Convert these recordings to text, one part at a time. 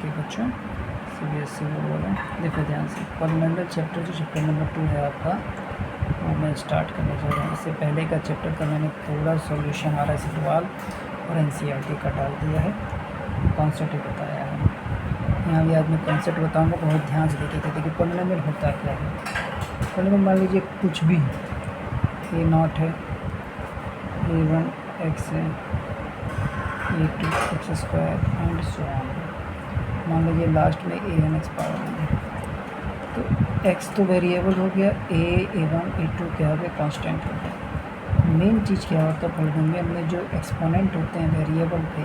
नमस्ते बच्चों, CBSE board वाले। देखो ध्यान से, पॉलिनोमियल चैप्टर जो चैप्टर नंबर 2 है आपका, वो मैं स्टार्ट करने जा रहा हूँ। इससे पहले का चैप्टर का मैंने पूरा सॉल्यूशन RS सवाल और NCERT का डाल दिया है, कॉन्सेप्ट बताया है। यहाँ भी आज मैं कॉन्सेप्ट बताऊँगा, बहुत ध्यान से देखिए। देखिए पॉलिनोमियल होता क्या है। पॉलिनोमियल मान लीजिए कुछ भी A0 है, A1 x है, A2 x² and so on. मान लीजिए लास्ट में an x पावर है, तो x तो वेरिएबल हो गया, A1 A2 क्या हो गया, कांस्टेंट हो गया। मेन चीज़ क्या होता है पॉलिनोमियल में, जो एक्सपोनेंट होते हैं वेरिएबल पे,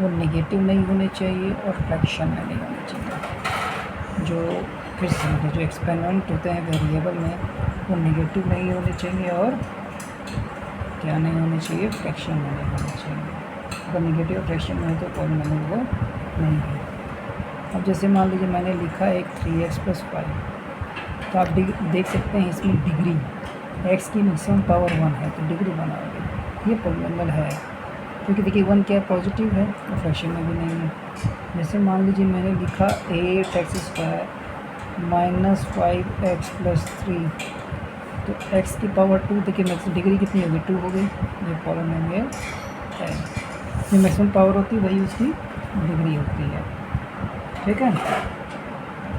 वो नेगेटिव नहीं होने चाहिए और फ्रैक्शन में नहीं होने चाहिए। जो फिर समझिए, जो एक्सपोनेंट होते हैं वेरिएबल में, वो नेगेटिव नहीं होने चाहिए और क्या नहीं होने चाहिए, फ्रैक्शन में नहीं होने चाहिए। अगर नेगेटिव फ्रैक्शन में है तो पॉलिनोमियल वो नहीं है। अब जैसे मान लीजिए मैंने लिखा एक 3x + 5, तो आप देख सकते हैं इसमें डिग्री x की मैक्सिमम पावर 1 है, तो डिग्री बनाओगे, ये पॉलिनोमियल है। क्योंकि देखिए 1 क्या पॉजिटिव है और फ्रैक्शन में भी नहीं है। जैसे मान लीजिए मैंने लिखा 8x² - 5x + 3, तो x की पावर 2, देखिए मैक्सिमम डिग्री कितनी होगी, 2 हो गई। ये पॉलिनोमियल है। जो मैक्सिमम पावर होती है वही उसकी डिग्री होती है, ठीक है।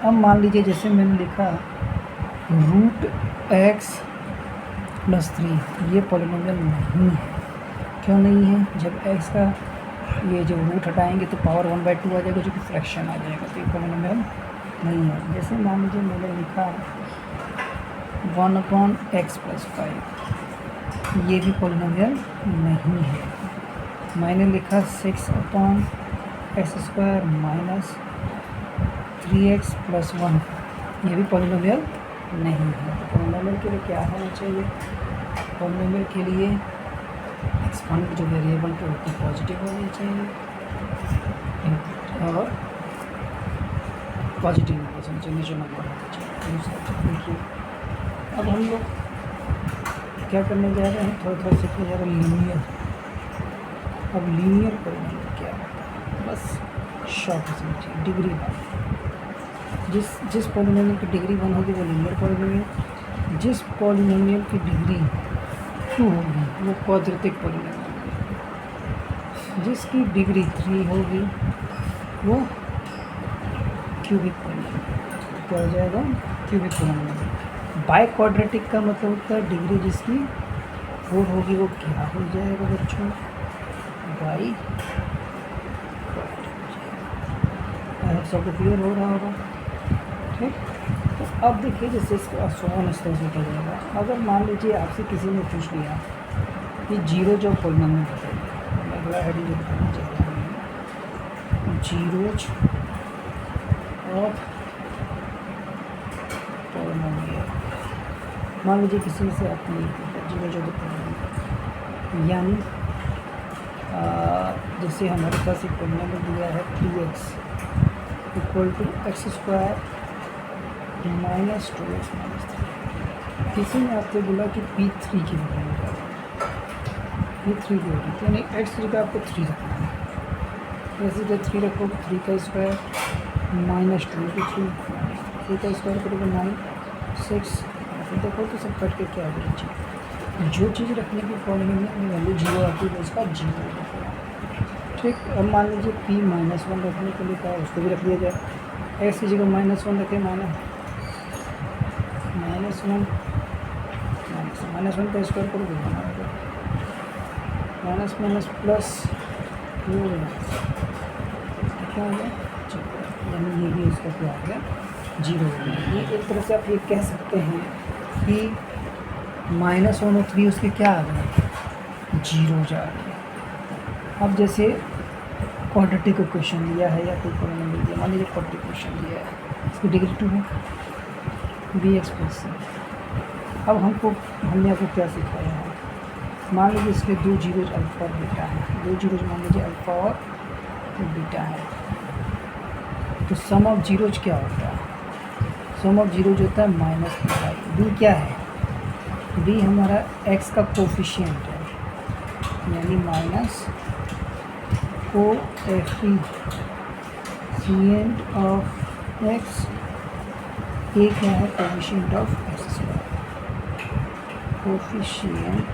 अब मान लीजिए जैसे मैंने लिखा √x + 3, ये पॉलिनोमियल नहीं है। क्यों नहीं है? जब x का ये जो रूट हटाएंगे तो पावर 1/2 आ जाएगा, जो कि फ्रैक्शन आ जाएगा, तो ये पॉलिनोमियल नहीं है। जैसे मान लीजिए मैंने लिखा 1/x + 5, ये भी पॉलिनोमियल नहीं है। मैंने लिखा 6/x² - 3x + 1, ये भी पॉलिनोमियल नहीं है। पॉलिनोमियल के लिए क्या होना चाहिए? पॉलिनोमियल के लिए एक्सपोनेंट जो वेरिएबल पे होती है पॉजिटिव होनी चाहिए और पॉजिटिव होना चाहिए, जो नंबर होना चाहिए। अब हम लोग क्या करने जा रहे हैं, थोड़ा सीखने जा रहे हैं लीनियर। अब लीनियर पॉलिनोमियल क्या है, बस शॉर्ट समझिए, डिग्री 1। जिस पॉलिनोमियल की डिग्री 1 होगी वो लीनियर पॉलिनोमियल, जिस पॉलिनोमियल की डिग्री 2 होगी वो क्वाड्रेटिक पॉलिनोमियल, जिसकी डिग्री 3 होगी वो क्यूबिक पॉलिनोमियल। क्या हो जाएगा? Cubic polynomial. बाय क्वाड्रेटिक का मतलब होता है डिग्री जिसकी 4 होगी वो क्या हो जाएगा बच्चों? बाई सबको क्लियर हो रहा होगा, ठीक। तो अब देखिए जैसे इसका आसान इस तरह से हो जाएगा। अगर मान लीजिए आपसे किसी ने पूछ लिया कि जीरोज ऑफ पॉलिनोमियल बताइए, मैं अगला हेडिंग जो बताना चाहता हूँ, जीरोज ऑफ पॉलिनोमियल। मान लीजिए किसी से आपने जीरोज ऑफ पॉलिनोमियल, यानी जैसे हमारे पास एक पॉलिनोमियल दिया है 3x = x² - 2x - 3। किसी ने आपसे बोला कि P3 की वैल्यू क्या है, P3 की वैल्यू, यानी x3 का आपको 3 रखना है। जैसे जब 3 रखो, 3 का स्क्वायर - 2 × 3, 3 का स्क्वायर करोगे 9, 6, ऐसे देखो तो सब कट के क्या आ जाएगी। जो चीज़ रखने की पॉलिनोमियल में वैल्यू 0 आती है उसका 0 रखना, ठीक। अब मान लीजिए P - 1 रखने के लिए क्या है, उसको भी रख दिया जाए। x की जगह -1 रखें, -1 का स्क्वायर करोगे माइनस प्लस 2 क्या हो गया, यानी ये भी इसका क्या हो गया, 0 हो गया। ये एक तरह से आप ये कह सकते हैं कि -1 और 3 उसके क्या आ गए, 0 जा रहे हैं। अब जैसे क्वाड्रेटिक का क्वेश्चन दिया है या कोई पॉलिनोमियल दिया, मान लीजिए क्वाड्रेटिक क्वेश्चन दिया है, इसकी डिग्री 2 है, bx + c। अब हमने आपको क्या सिखाया है, मान लीजिए इसके 2 जीरोज अल्फ़ा और बीटा है, 2 जीरोज मान लीजिए अल्फ़ा और बीटा है, तो सम ऑफ जीरोज क्या होता है, सम ऑफ जीरोज होता है -b। b क्या है, b हमारा x का कोफिशिएंट है, यानी -, को FP कोफिशिएंट ऑफ एक्स, ए क्या है coefficient of x square, coefficient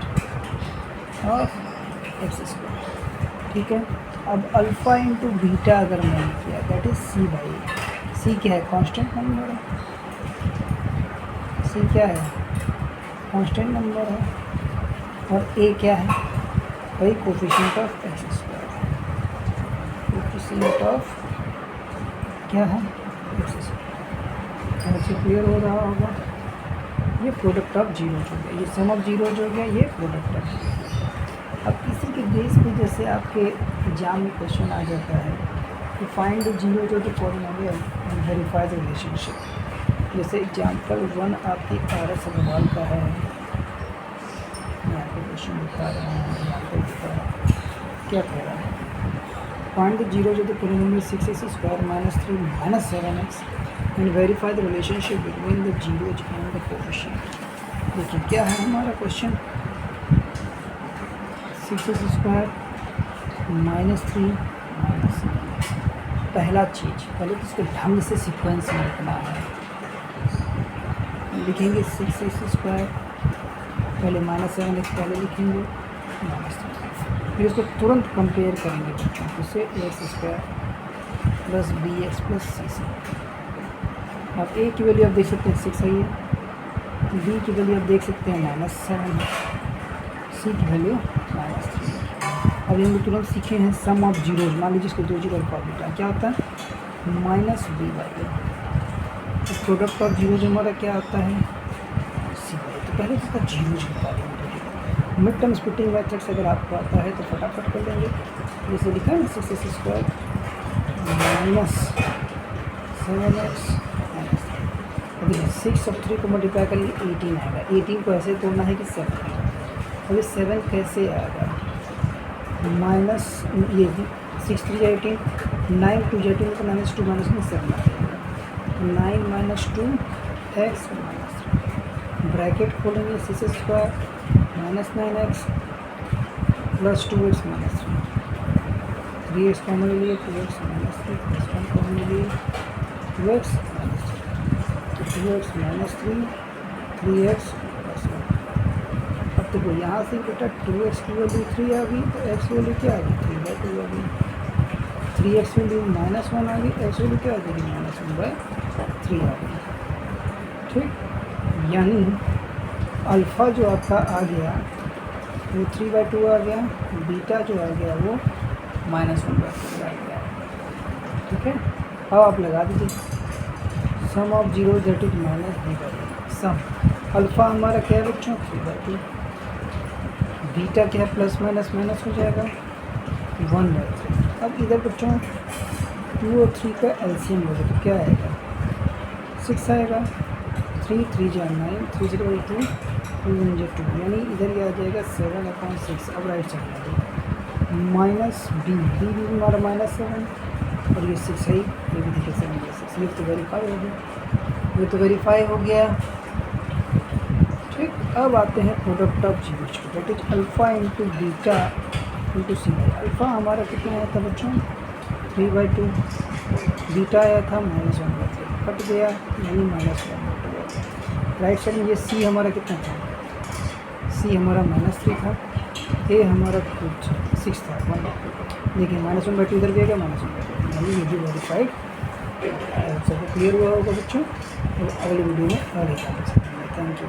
of x square, ठीक है। अब अल्फ़ा इंटू बीटा अगर मैंने किया दैट इज़ सी बाई, सी क्या है कांस्टेंट नंबर है, सी क्या है कांस्टेंट नंबर है, और ए क्या है भाई coefficient of x square, coefficient of क्या है एक्स स्क्वायर। ऐसे क्लियर हो रहा होगा। ये प्रोडक्ट ऑफ जीरो हो गया, ये सम ऑफ जीरो हो गया, ये प्रोडक्ट ऑफ जीरो। अब इसी के बेस पे जैसे आपके एग्जाम में क्वेश्चन आ जाता है कि फाइंड द जीरो जो the polynomial and verify the relationship. जैसे एग्जाम्पल 1 आपकी RS अग्रवाल का है, यहाँ पे क्वेश्चन दिखा रहे हैं, यहाँ पे दिखा रहा है क्या कह रहा है, फाइंड द जीरो जो the polynomial 6x square minus 3 minus 7x and verify the relationship between the zeros and the coefficient. देखिए क्या है हमारा question, 6x square minus 3 minus 7x। पहला चीज़ पहले तो इसको ढंग से सीक्वेंस में लिखना है, लिखेंगे 6x स्क्वायर, पहले माइनस 7x पहले लिखेंगे माइनस 3, फिर इसको तुरंत कंपेयर करेंगे बच्चों, इससे x square plus b x plus c c. अब ए की वैल्यू आप देख सकते हैं 6 है, बी की वैल्यू आप देख सकते हैं -7 है, सी की वैल्यू -3। अब हम तुरंत सीखे हैं सम ऑफ जीरोज, मान लीजिए इसको 2 जीरो अल्फा बीटा क्या होता है माइनस बी बाई ए। तो प्रोडक्ट ऑफ जीरोज हमारा क्या आता है सी बाई। तो पहले इसका जीरोज निकालेंगे, मिड टर्म स्प्लिटिंग मेथड से अगर आपको आता है तो फटाफट कर लेंगे। जैसे लिखा है ना 6x square minus 7x minus 3। अभी 6 और 3 को मल्टीप्लाई करेंगे 18 आएगा, 18 को ऐसे तोड़ना है कि 7 आएगा। अभी 7 कैसे आएगा माइनस ये 6 3 18, 9 2 18 तो -2 माइनस में 7 आ जाएगा, 9 माइनस 2 एक्स माइनस 3, ब्रैकेट खोलेंगे 6 square minus 9x plus 2x minus 3, 3x common लिए 2x माइनस 3 प्लस 1 कॉमन लिए 2x माइनस 3, तो 2x माइनस 3 3x प्लस 1। अब देखो यहाँ से बेटा 2x की वैल्यू 3 आ गई, तो x वैल्यू क्या आ गई 3/2 आ गई, 3x वैल्यू -1 आ गई, x वैल्यू क्या आ गई -1/3 आ गई, ठीक। यानी अल्फ़ा जो आपका आ गया वो 3/2 आ गया, बीटा जो आ गया वो -1/4 आ गया, ठीक है। अब आप लगा दीजिए sum of zero that is -b/a। Sum alpha हमारा क्या है बच्चों 3/2, बीटा क्या है प्लस माइनस माइनस हो जाएगा 1/3। अब इधर बच्चों 2 और 3 का एलसीएम लोगे तो क्या आएगा 6 आएगा, 3 3 जा 9, 3 0 2 2 1 2, यानी इधर ये आ जाएगा 7/6। अब राइट साइड आ जाएगा माइनस बी भी हमारा -7 और ये 6 है, ये भी देखिए 7/6, ये तो वेरीफाई हो गया, ये तो वेरीफाई हो गया, ठीक। अब आते हैं प्रोडक्ट ऑफ जीरोज को, that is alpha into beta into C by. Alpha हमारा कितना आया था बच्चों 3/2, बीटा आया था -1/3, कट गया यानी -1/2। राइट साइड में ये सी हमारा कितना था, सी हमारा -3 था, ए हमारा 6 था 1/2। देखिए -1/2 इधर भी आ गया -1/2, यानी ये भी वेरीफाइड। सबको क्लियर हुआ होगा बच्चों, तो अगले वीडियो में आगे जा सकते हैं। Thank you.